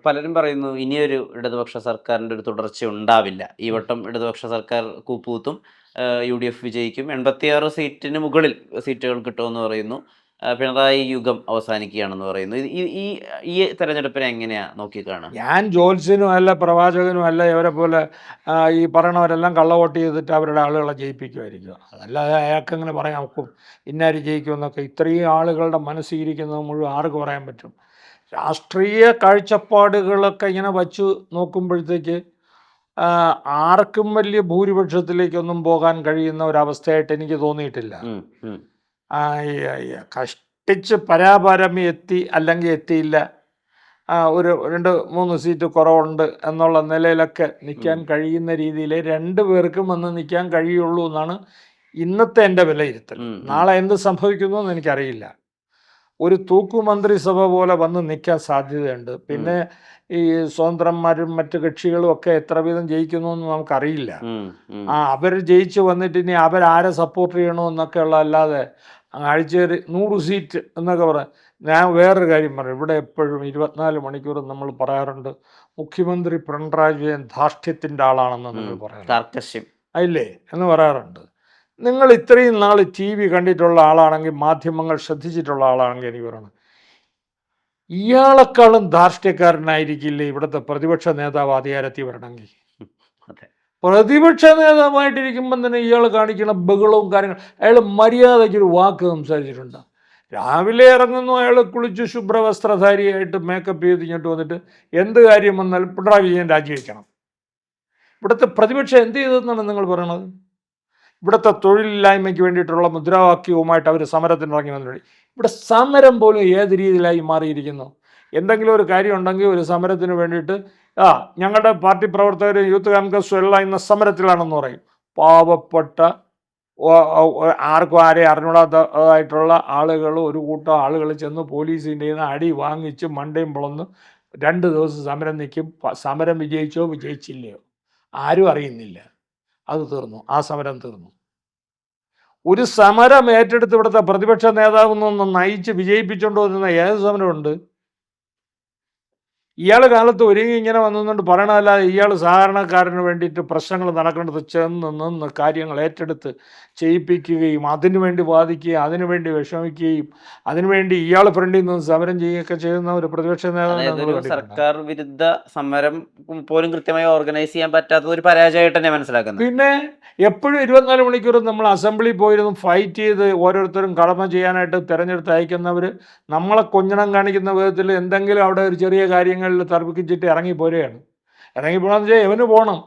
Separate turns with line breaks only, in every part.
പലരും പറയുന്നു ഇനിയൊരു ഇടതുപക്ഷ സർക്കാരിൻ്റെ ഒരു തുടർച്ച ഉണ്ടാവില്ല. ഈ വട്ടം ഇടതുപക്ഷ സർക്കാർ കൂപ്പുകുത്തും. യുഡിഎഫ് വിജയിക്കും. 86 സീറ്റിന് മുകളിൽ സീറ്റുകൾ കിട്ടുമെന്ന് പറയുന്നു. പിണറായി യുഗം അവസാനിക്കുകയാണെന്ന് പറയുന്നു. ഈ ഈ ഈ തെരഞ്ഞെടുപ്പിനെ എങ്ങനെയാ നോക്കിക്കാണുക?
ഞാൻ ജ്യോത്സ്യനും അല്ല, പ്രവാചകനും അല്ല. ഇവരെ പോലെ ഈ പറയണവരെല്ലാം കള്ളവോട്ട് ചെയ്തിട്ട് അവരുടെ ആളുകളെ ജയിപ്പിക്കുമായിരിക്കും. അതല്ലാതെ അയാൾക്കങ്ങനെ പറയാൻ ഒക്കും ഇന്നാര് ജയിക്കുമെന്നൊക്കെ. ഇത്രയും ആളുകളുടെ മനസ്സിരിക്കുന്നത് മുഴുവൻ ആർക്ക് പറയാൻ പറ്റും? രാഷ്ട്രീയ കാഴ്ചപ്പാടുകളൊക്കെ ഇങ്ങനെ വച്ചു നോക്കുമ്പോഴത്തേക്ക് ആർക്കും വലിയ ഭൂരിപക്ഷത്തിലേക്കൊന്നും പോകാൻ കഴിയുന്ന ഒരവസ്ഥയായിട്ട് എനിക്ക് തോന്നിയിട്ടില്ല.
ഉം, ഉം.
കഷ്ടിച്ച് പരാപരമി എത്തി അല്ലെങ്കിൽ എത്തിയില്ല, ഒരു 2-3 സീറ്റ് കുറവുണ്ട് എന്നുള്ള നിലയിലൊക്കെ നിൽക്കാൻ കഴിയുന്ന രീതിയിൽ 2 പേർക്കും വന്ന് നിൽക്കാൻ കഴിയുള്ളൂ എന്നാണ് ഇന്നത്തെ എൻ്റെ വിലയിരുത്തൽ. നാളെ എന്ത് സംഭവിക്കുന്നു എന്ന് എനിക്കറിയില്ല. ഒരു തൂക്കുമന്ത്രിസഭ പോലെ വന്ന് നിൽക്കാൻ സാധ്യതയുണ്ട്. പിന്നെ ഈ സ്വതന്ത്രന്മാരും മറ്റു കക്ഷികളും ഒക്കെ എത്ര വീതം ജയിക്കുന്നു എന്ന് നമുക്കറിയില്ല. അവർ ജയിച്ച് വന്നിട്ട് ഇനി അവരാരെ സപ്പോർട്ട് ചെയ്യണമെന്നൊക്കെയുള്ള അല്ലാതെ ആഴ്ചയിൽ 100 സീറ്റ് എന്നൊക്കെ പറയാം. ഞാൻ വേറൊരു കാര്യം പറയും. ഇവിടെ എപ്പോഴും 24 മണിക്കൂറും നമ്മൾ പറയാറുണ്ട്, മുഖ്യമന്ത്രി പിണറായി വിജയൻ ധാർഷ്ട്യത്തിൻ്റെ ആളാണെന്ന് നിങ്ങൾ പറയാറുണ്ട്. ഇല്ലേ എന്ന് പറയാറുണ്ട്. നിങ്ങൾ ഇത്രയും നാൾ ടി വി കണ്ടിട്ടുള്ള ആളാണെങ്കിൽ, മാധ്യമങ്ങൾ ശ്രദ്ധിച്ചിട്ടുള്ള ആളാണെങ്കിൽ എനിക്ക് പറയണം, ഇയാളെക്കാളും ധാർഷ്ട്യക്കാരനായിരിക്കില്ലേ ഇവിടുത്തെ പ്രതിപക്ഷ നേതാവ് അധികാരത്തിൽ വരണമെങ്കിൽ? പ്രതിപക്ഷ നേതാവായിട്ടിരിക്കുമ്പം തന്നെ ഇയാൾ കാണിക്കുന്ന ബഹളവും കാര്യങ്ങളും, അയാൾ മര്യാദയ്ക്കൊരു വാക്ക് സംസാരിച്ചിട്ടുണ്ട്. രാവിലെ ഇറങ്ങുന്നു, അയാൾ കുളിച്ച് ശുഭ്രവസ്ത്രധാരിയായിട്ട് മേക്കപ്പ് ചെയ്ത് ഇങ്ങോട്ട് വന്നിട്ട് എന്ത് കാര്യം വന്നാലും പിണറായി വിജയൻ രാജിവെക്കണം. ഇവിടുത്തെ പ്രതിപക്ഷം എന്ത് ചെയ്തതെന്നാണ് നിങ്ങൾ പറയണത്? ഇവിടുത്തെ തൊഴിലില്ലായ്മയ്ക്ക് വേണ്ടിയിട്ടുള്ള മുദ്രാവാക്യവുമായിട്ട് അവർ സമരത്തിന് ഇറങ്ങി വന്നിട്ടുണ്ട്. ഇവിടെ സമരം പോലും ഏത് രീതിയിലായി മാറിയിരിക്കുന്നു. എന്തെങ്കിലും ഒരു കാര്യം ഉണ്ടെങ്കിൽ ഒരു സമരത്തിന് വേണ്ടിയിട്ട് ഞങ്ങളുടെ പാർട്ടി പ്രവർത്തകർ, യൂത്ത് കോൺഗ്രസ് എല്ലാം ഇന്ന് സമരത്തിലാണെന്ന് പറയും. പാവപ്പെട്ട ആർക്കും ആരെയും അറിഞ്ഞൂടാത്തതായിട്ടുള്ള ആളുകൾ, ഒരു കൂട്ടം ആളുകൾ ചെന്ന് പോലീസിൻ്റെ അടി വാങ്ങിച്ച് മണ്ടയും പൊളന്ന് 2 ദിവസം സമരം നിൽക്കും. സമരം വിജയിച്ചോ വിജയിച്ചില്ലയോ ആരും അറിയുന്നില്ല. അത് തീർന്നു, ആ സമരം തീർന്നു. ഒരു സമരം ഏറ്റെടുത്ത് ഇവിടുത്തെ പ്രതിപക്ഷ നേതാവിനൊന്ന് നയിച്ച് വിജയിപ്പിച്ചുകൊണ്ട് വരുന്ന ഏത് സമരമുണ്ട്? ഇയാൾ കാലത്ത് ഒരുങ്ങി ഇങ്ങനെ വന്നുകൊണ്ട് പറയണതല്ലാതെ ഇയാൾ സാധാരണക്കാരന് വേണ്ടിയിട്ട് പ്രശ്നങ്ങൾ നടക്കേണ്ടത് ചെന്ന് നിന്ന് കാര്യങ്ങൾ ഏറ്റെടുത്ത് ചെയ്യിപ്പിക്കുകയും അതിനുവേണ്ടി വാദിക്കുകയും അതിനുവേണ്ടി വിഷമിക്കുകയും അതിനുവേണ്ടി ഇയാൾ ഫ്രണ്ടിൽ നിന്ന് സമരം ചെയ്യുകയൊക്കെ ചെയ്യുന്ന ഒരു പ്രതിപക്ഷ നേതാവ്.
സർക്കാർ വിരുദ്ധ സമരം പോലും കൃത്യമായി ഓർഗനൈസ് ചെയ്യാൻ പറ്റാത്തത് ഒരു പരാജയമായിട്ട് തന്നെ മനസ്സിലാക്കുന്നത്.
പിന്നെ എപ്പോഴും 24 മണിക്കൂറും നമ്മൾ അസംബ്ലിയിൽ പോയിരുന്നു ഫൈറ്റ് ചെയ്ത് ഓരോരുത്തരും കടമ ചെയ്യാനായിട്ട് തിരഞ്ഞെടുത്ത് അയക്കുന്നവർ നമ്മളെ കൊഞ്ഞണം കാണിക്കുന്ന വിധത്തിൽ എന്തെങ്കിലും അവിടെ ഒരു ചെറിയ കാര്യങ്ങളിൽ തർക്കിച്ചിട്ട് ഇറങ്ങിപ്പോരുകയാണ്. ഇറങ്ങിപ്പോകണമെന്ന് വെച്ചാൽ എവന് പോകണം,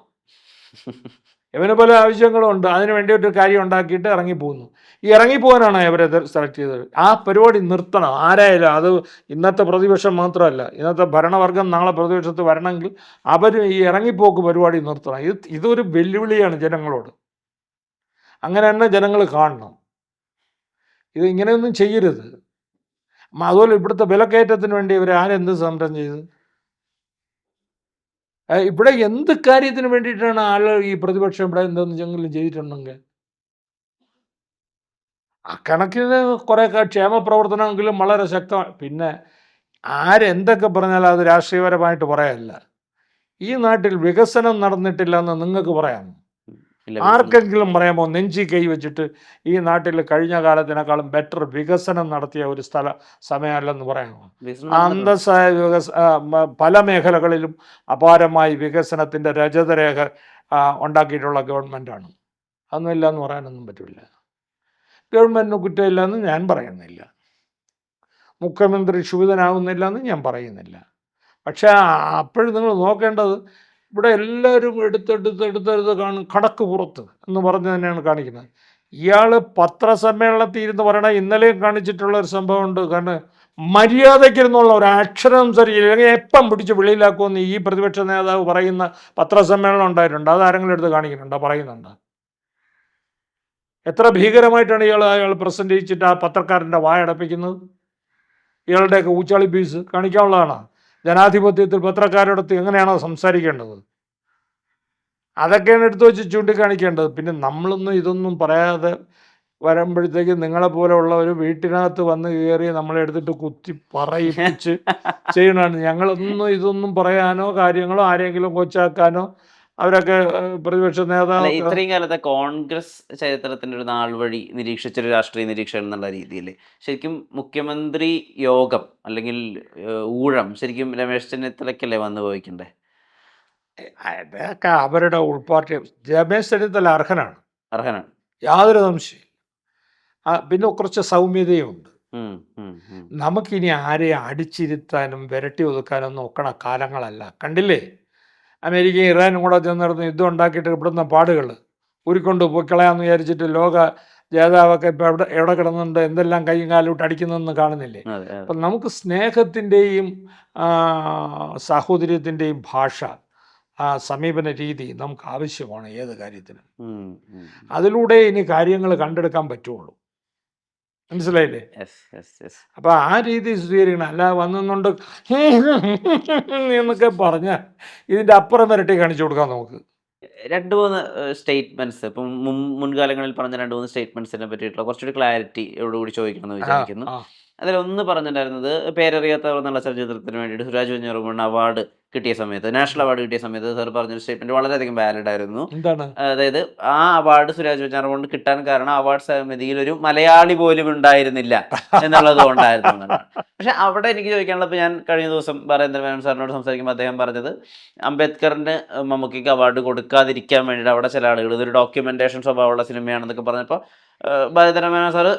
എവന് പല ആവശ്യങ്ങളുണ്ട്, അതിന് വേണ്ടിയിട്ട് കാര്യം ഉണ്ടാക്കിയിട്ട് ഇറങ്ങിപ്പോകുന്നു. ഈ ഇറങ്ങിപ്പോകാനാണ് അവരെ സെലക്ട് ചെയ്തത്. ആ പരിപാടി നിർത്തണം ആരായാലും. അത് ഇന്നത്തെ പ്രതിപക്ഷം മാത്രമല്ല, ഇന്നത്തെ ഭരണവർഗം നാളെ പ്രതിപക്ഷത്ത് വരണമെങ്കിൽ അവർ ഈ ഇറങ്ങിപ്പോക്ക് പരിപാടി നിർത്തണം. ഇതൊരു വെല്ലുവിളിയാണ് ജനങ്ങളോട്. അങ്ങനെ തന്നെ ജനങ്ങൾ കാണണം. ഇത് ഇങ്ങനെയൊന്നും ചെയ്യരുത്. അതുപോലെ ഇവിടുത്തെ വിലക്കയറ്റത്തിന് വേണ്ടി ഇവർ ആരെന്ത് സമരം ചെയ്ത്? ഇവിടെ എന്ത് കാര്യത്തിന് വേണ്ടിയിട്ടാണ് ആളുകൾ ഈ പ്രതിപക്ഷം ഇവിടെ എന്തെങ്കിലും ചെയ്തിട്ടുണ്ടെങ്കിൽ കണക്കിന് കുറേയൊക്കെ ക്ഷേമ പ്രവർത്തനമെങ്കിലും വളരെ ശക്തമാണ്. പിന്നെ ആരെന്തൊക്കെ പറഞ്ഞാലും അത് രാഷ്ട്രീയപരമായിട്ട് പറയാനല്ല. ഈ നാട്ടിൽ വികസനം നടന്നിട്ടില്ല എന്ന് നിങ്ങൾക്ക് പറയാം? ആർക്കെങ്കിലും പറയാമോ? നെഞ്ചി കൈ വെച്ചിട്ട് ഈ നാട്ടിൽ കഴിഞ്ഞ കാലത്തിനേക്കാളും ബെറ്റർ വികസനം നടത്തിയ ഒരു സമയമല്ലെന്ന് പറയാമോ? അന്തസ്സായ പല മേഖലകളിലും അപാരമായി വികസനത്തിൻ്റെ രജതരേഖ ഉണ്ടാക്കിയിട്ടുള്ള ഗവൺമെൻറ്റാണ്. അതൊന്നുമില്ല എന്ന് പറയാനൊന്നും പറ്റില്ല. ഗവൺമെൻറ്റിന് കുറ്റമില്ല എന്ന് ഞാൻ പറയുന്നില്ല, മുഖ്യമന്ത്രി ക്ഷുഭിതനാകുന്നില്ല എന്ന് ഞാൻ പറയുന്നില്ല. പക്ഷേ അപ്പോഴും നിങ്ങൾ നോക്കേണ്ടത് ഇവിടെ എല്ലാവരും എടുത്തെടുത്ത് കാണും, കണക്ക് പുറത്ത് എന്ന് പറഞ്ഞ് തന്നെയാണ് കാണിക്കുന്നത്. ഇയാൾ പത്രസമ്മേളനത്തിൽ ഇരുന്ന് പറയണ ഇന്നലെയും കാണിച്ചിട്ടുള്ള ഒരു സംഭവമുണ്ട്. കാരണം മര്യാദയ്ക്കിരുന്നുള്ള ഒരു അക്ഷരം ശരിയില്ല, എപ്പം പിടിച്ച് വെളിയിലാക്കുമെന്ന് ഈ പ്രതിപക്ഷ നേതാവ് പറയുന്ന പത്രസമ്മേളനം ഉണ്ടായിട്ടുണ്ട്. അതാരെങ്കിലും എടുത്ത് കാണിക്കുന്നുണ്ടോ? പറയുന്നുണ്ടോ? എത്ര ഭീകരമായിട്ടാണ് അയാൾ പ്രസൻറ്റ് ചെയ്യിച്ചിട്ട് ആ പത്രക്കാരൻ്റെ വായടപ്പിക്കുന്നത്? ഇയാളുടെയൊക്കെ ഊച്ചാളി പീസ് കാണിക്കാനുള്ളതാണ്. ജനാധിപത്യത്തിൽ പത്രക്കാരോടത്ത് എങ്ങനെയാണോ സംസാരിക്കേണ്ടത് അതൊക്കെയാണ് എടുത്തു വെച്ച് ചൂണ്ടിക്കാണിക്കേണ്ടത്. പിന്നെ നമ്മളൊന്നും ഇതൊന്നും പറയാതെ വരുമ്പോഴത്തേക്ക് നിങ്ങളെപ്പോലെ ഉള്ളവർ വീട്ടിനകത്ത് വന്ന് കയറി നമ്മളെ എടുത്തിട്ട് കുത്തി പറയിപ്പിച്ച് ചെയ്യണതാണ്. ഞങ്ങളൊന്നും ഇതൊന്നും പറയാനോ കാര്യങ്ങളോ ആരെങ്കിലും കൊച്ചാക്കാനോ അവരൊക്കെ പ്രതിപക്ഷ
അല്ല,
നേതാവ്
ഇത്രയും കാലത്തെ കോൺഗ്രസ് ചരിത്രത്തിന്റെ ഒരു നാൾ വഴി നിരീക്ഷിച്ചൊരു രാഷ്ട്രീയ നിരീക്ഷകൻ എന്നുള്ള രീതിയിൽ ശരിക്കും മുഖ്യമന്ത്രി യോഗം അല്ലെങ്കിൽ ഊഴം ശരിക്കും രമേശ് ചെന്നിത്തലയ്ക്കല്ലേ വന്നു പോയിക്കണ്ടേ?
അതൊക്കെ അവരുടെ ഉൾപ്പാർട്ടി. രമേശ് ചെന്നിത്തല അർഹനാണ്,
അർഹനാണ്.
യാതൊരു സംശയം. പിന്നെ കുറച്ച് സൗമ്യതയുണ്ട്.
ഉം, ഉം, ഉം.
നമുക്കിനി ആരെയും അടിച്ചിരുത്താനും വിരട്ടി ഒതുക്കാനും നോക്കണ കാലങ്ങളല്ല. കണ്ടില്ലേ, അമേരിക്കയും ഇറാനും കൂടെ ചെന്നിടന്ന് യുദ്ധം ഉണ്ടാക്കിയിട്ട് ഇവിടുന്ന പാടുകൾ ഉരുക്കൊണ്ട് പൊയ്ക്കളയാന്ന് വിചാരിച്ചിട്ട് ലോക ജേതാവൊക്കെ ഇപ്പോൾ എവിടെ കിടന്നുണ്ട്, എന്തെല്ലാം കൈയും കാലും ഇട്ട് അടിക്കുന്നതെന്ന് കാണുന്നില്ലേ.
അതെ, അതെ.
അപ്പം നമുക്ക് സ്നേഹത്തിൻ്റെയും സാഹോദര്യത്തിൻ്റെയും ഭാഷ, സമീപന രീതി നമുക്ക് ആവശ്യമാണ് ഏത് കാര്യത്തിനും.
ഉം, ഉം.
അതിലൂടെ ഇനി കാര്യങ്ങൾ കണ്ടെടുക്കാൻ പറ്റുള്ളൂ. മനസ്സിലായില്ലേ?
Yes, yes, yes.
അപ്പോൾ ആ രീതി സ്വീകരിക്കണം. അല്ല വന്നുകൊണ്ട് എന്നൊക്കെ പറഞ്ഞാൽ ഇതിൻ്റെ അപ്പുറം വരട്ടി കാണിച്ചു കൊടുക്കാം നമുക്ക്.
2-3 സ്റ്റേറ്റ്മെന്റ്സ് ഇപ്പം മുൻകാലങ്ങളിൽ പറഞ്ഞ 2-3 സ്റ്റേറ്റ്മെന്റ്സിനെ പറ്റിയിട്ടുള്ള കുറച്ചുകൂടി ക്ലാരിറ്റിയോടുകൂടി ചോദിക്കണമെന്ന് വിചാരിക്കുന്നു. അതിലൊന്ന് പറഞ്ഞിട്ടുണ്ടായിരുന്നത് പേരറിയാത്തവർ എന്നുള്ള ചലച്ചിത്രത്തിന് വേണ്ടിയിട്ട് സുരാജ് വെഞ്ഞാറമൂടിന് അവാർഡ് കിട്ടിയ സമയത്ത്, നാഷണൽ അവാർഡ് കിട്ടിയ സമയത്ത് സാർ പറഞ്ഞൊരു സ്റ്റേറ്റ്മെന്റ് വളരെയധികം വാലിഡ് ആയിരുന്നു.
എന്താണ്?
അതായത് ആ അവാർഡ് സുരാജ് വെഞ്ഞാറമൂടിന് കിട്ടാൻ കാരണം അവാർഡ് സമിതിയിൽ ഒരു മലയാളി പോലും ഉണ്ടായിരുന്നില്ല എന്നുള്ളത് കൊണ്ടായിരുന്നു എന്നുള്ളതാണ്. പക്ഷെ അവിടെ എനിക്ക് ചോദിക്കാനുള്ളത്, ഇപ്പോൾ ഞാൻ കഴിഞ്ഞ ദിവസം ബാലേന്ദ്രമേനോൻ സാറിനോട് സംസാരിക്കുമ്പോൾ അദ്ദേഹം പറഞ്ഞത് അംബേദ്കറിന് മമ്മൂക്കിക്ക് അവാർഡ് കൊടുക്കാതിരിക്കാൻ വേണ്ടിയിട്ട് അവിടെ ചില ആളുകൾ ഇതൊരു ഡോക്യുമെന്റേഷൻ സ്വഭാവമുള്ള സിനിമയാണെന്നൊക്കെ പറഞ്ഞപ്പോൾ ബാലേന്ദ്രമേനോൻ സാറ്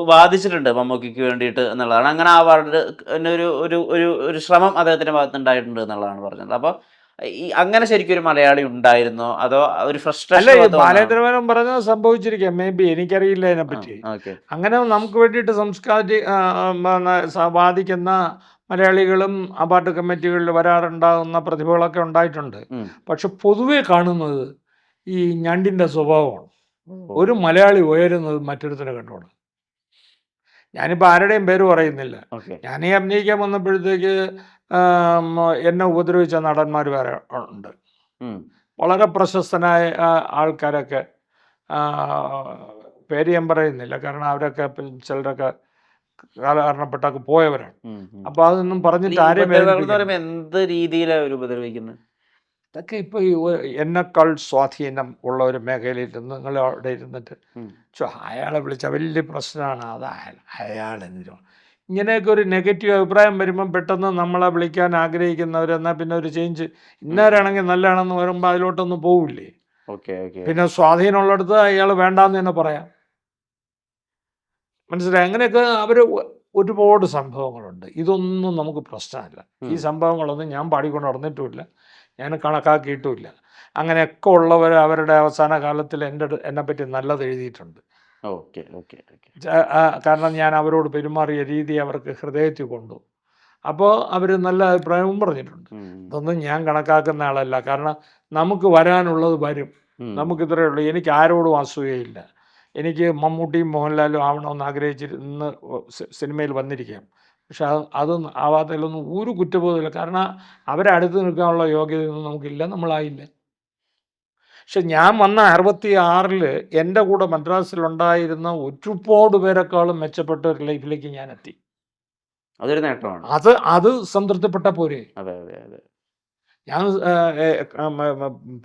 വാദിച്ചിട്ടുണ്ട് മമ്മൂക്കിക്ക് വേണ്ടിയിട്ട് എന്നുള്ളതാണ്. അങ്ങനെ ആ അവാർഡ് ഒരു ഒരു ഒരു ഒരു ശ്രമം അദ്ദേഹത്തിൻ്റെ ഭാഗത്ത് ഉണ്ടായിട്ടുണ്ട് എന്നുള്ളതാണ് പറഞ്ഞത്. അപ്പോൾ ഈ അങ്ങനെ ശരിക്കും ഒരു മലയാളി ഉണ്ടായിരുന്നോ, അതോ ഒരു
അല്ല,
ഫ്രസ്ട്രേഷൻ?
ബാലേന്ദ്രമേനോൻ പറഞ്ഞത് സംഭവിച്ചിരിക്കാം. മേ ബി, എനിക്കറിയില്ല അതിനെപ്പറ്റി.
ഓക്കെ.
അങ്ങനെ നമുക്ക് വേണ്ടിയിട്ട് വാദിക്കുന്ന മലയാളികളും അവാർഡ് കമ്മിറ്റികളിൽ വരാറുണ്ടാകുന്ന പ്രതിഭകളൊക്കെ ഉണ്ടായിട്ടുണ്ട്. പക്ഷെ പൊതുവെ കാണുന്നത് ഈ ഞണ്ടിൻ്റെ സ്വഭാവമാണ്. ഒരു മലയാളി ഉയരുന്നത് മറ്റൊരുത്തരെ കണ്ടോണം. ഞാനിപ്പോൾ ആരുടെയും പേര് പറയുന്നില്ല. ഞാൻ ഈ അഭിനയിക്കാൻ വന്നപ്പോഴത്തേക്ക് എന്നെ ഉപദ്രവിച്ച നടന്മാർ വേറെ ഉണ്ട്. വളരെ പ്രശസ്തനായ ആൾക്കാരൊക്കെ, പേര് ഞാൻ പറയുന്നില്ല, കാരണം അവരൊക്കെ ചിലരൊക്കെ കാലഹരണപ്പെട്ടൊക്കെ പോയവരാണ്. അപ്പോൾ അതൊന്നും പറഞ്ഞിട്ട് ആരെയും
എന്ത് രീതിയിലാണ് ഉപദ്രവിക്കുന്നത്?
ഇതൊക്കെ ഇപ്പോൾ ഈ എന്നെക്കാൾ സ്വാധീനം ഉള്ള ഒരു മേഖലയിൽ നിങ്ങൾ അവിടെ ഇരുന്നിട്ട് അയാളെ വിളിച്ച വലിയ പ്രശ്നമാണ്, അത് അയാൾ എന്തിനോ ഇങ്ങനെയൊക്കെ ഒരു നെഗറ്റീവ് അഭിപ്രായം വരുമ്പം പെട്ടെന്ന് നമ്മളെ വിളിക്കാൻ ആഗ്രഹിക്കുന്നവരെന്നാൽ പിന്നെ ഒരു ചേഞ്ച് ഇന്നവരാണെങ്കിൽ നല്ലതാണെന്ന് വരുമ്പോൾ അതിലോട്ടൊന്നും പോവില്ലേ. പിന്നെ സ്വാധീനമുള്ളിടത്ത് അയാൾ വേണ്ടാന്ന് തന്നെ പറയാം. മനസ്സിലായി? അങ്ങനെയൊക്കെ അവർ ഒരുപാട് സംഭവങ്ങളുണ്ട്. ഇതൊന്നും നമുക്ക് പ്രശ്നമല്ല. ഈ സംഭവങ്ങളൊന്നും ഞാൻ പാടിക്കൊണ്ട് നടന്നിട്ടുമില്ല, ഞാൻ കണക്കാക്കിയിട്ടുമില്ല. അങ്ങനെയൊക്കെ ഉള്ളവർ അവരുടെ അവസാന കാലത്തിൽ എന്നെപ്പറ്റി നല്ലത് എഴുതിയിട്ടുണ്ട്. കാരണം ഞാൻ അവരോട് പെരുമാറിയ രീതി അവർക്ക് ഹൃദയത്തിൽ കൊണ്ടു. അപ്പോൾ അവർ നല്ല അഭിപ്രായവും പറഞ്ഞിട്ടുണ്ട്. ഇതൊന്നും ഞാൻ കണക്കാക്കുന്ന ആളല്ല. കാരണം നമുക്ക് വരാനുള്ളത് വരും. നമുക്കിത്രയേ ഉള്ളൂ. എനിക്ക് ആരോടും അസൂയയില്ല. എനിക്ക് മമ്മൂട്ടിയും മോഹൻലാലും ആവണമെന്ന് ആഗ്രഹിച്ചിരുന്ന് സിനിമയിൽ വന്നിരിക്കാം. പക്ഷെ അതൊന്നും ആവാത്തതിലൊന്നും ഒരു കുറ്റബോധമില്ല. കാരണം അവരെ അടുത്ത് നിൽക്കാനുള്ള യോഗ്യതയൊന്നും നമുക്കില്ല, നമ്മളായില്ല. പക്ഷെ ഞാൻ വന്ന 66 എൻ്റെ കൂടെ മദ്രാസിലുണ്ടായിരുന്ന ഒരുപാട് പേരെക്കാളും മെച്ചപ്പെട്ട ഒരു ലൈഫിലേക്ക് ഞാൻ എത്തി.
അതൊരു നേട്ടമാണ്.
അത് സംതൃപ്തിപ്പെട്ട പോരെ. ഞാൻ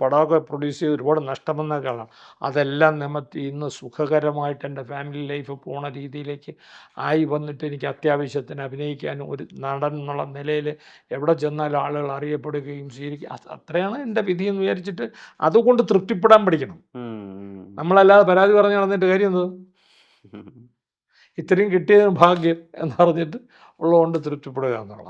പടമൊക്കെ പ്രൊഡ്യൂസ് ചെയ്ത് ഒരുപാട് നഷ്ടം വന്ന കാണാം. അതെല്ലാം നിമിത്തി ഇന്ന് സുഖകരമായിട്ട് എൻ്റെ ഫാമിലി ലൈഫ് പോണ രീതിയിലേക്ക് ആയി വന്നിട്ട് എനിക്ക് അത്യാവശ്യത്തിന് അഭിനയിക്കാനും ഒരു നടൻ എന്നുള്ള നിലയിൽ എവിടെ ചെന്നാലും ആളുകൾ അറിയപ്പെടുകയും സ്വീകരിക്കുക, അത്രയാണ് എൻ്റെ വിധി എന്ന് വിചാരിച്ചിട്ട് അതുകൊണ്ട് തൃപ്തിപ്പെടാൻ പഠിക്കണം. നമ്മളല്ലാതെ പരാതി പറഞ്ഞ് നടന്നിട്ട് കാര്യം എന്തോ, ഇത്രയും കിട്ടിയതിന് ഭാഗ്യം എന്ന് പറഞ്ഞിട്ട് ഉള്ളതുകൊണ്ട് തൃപ്തിപ്പെടുക എന്നുള്ളത്.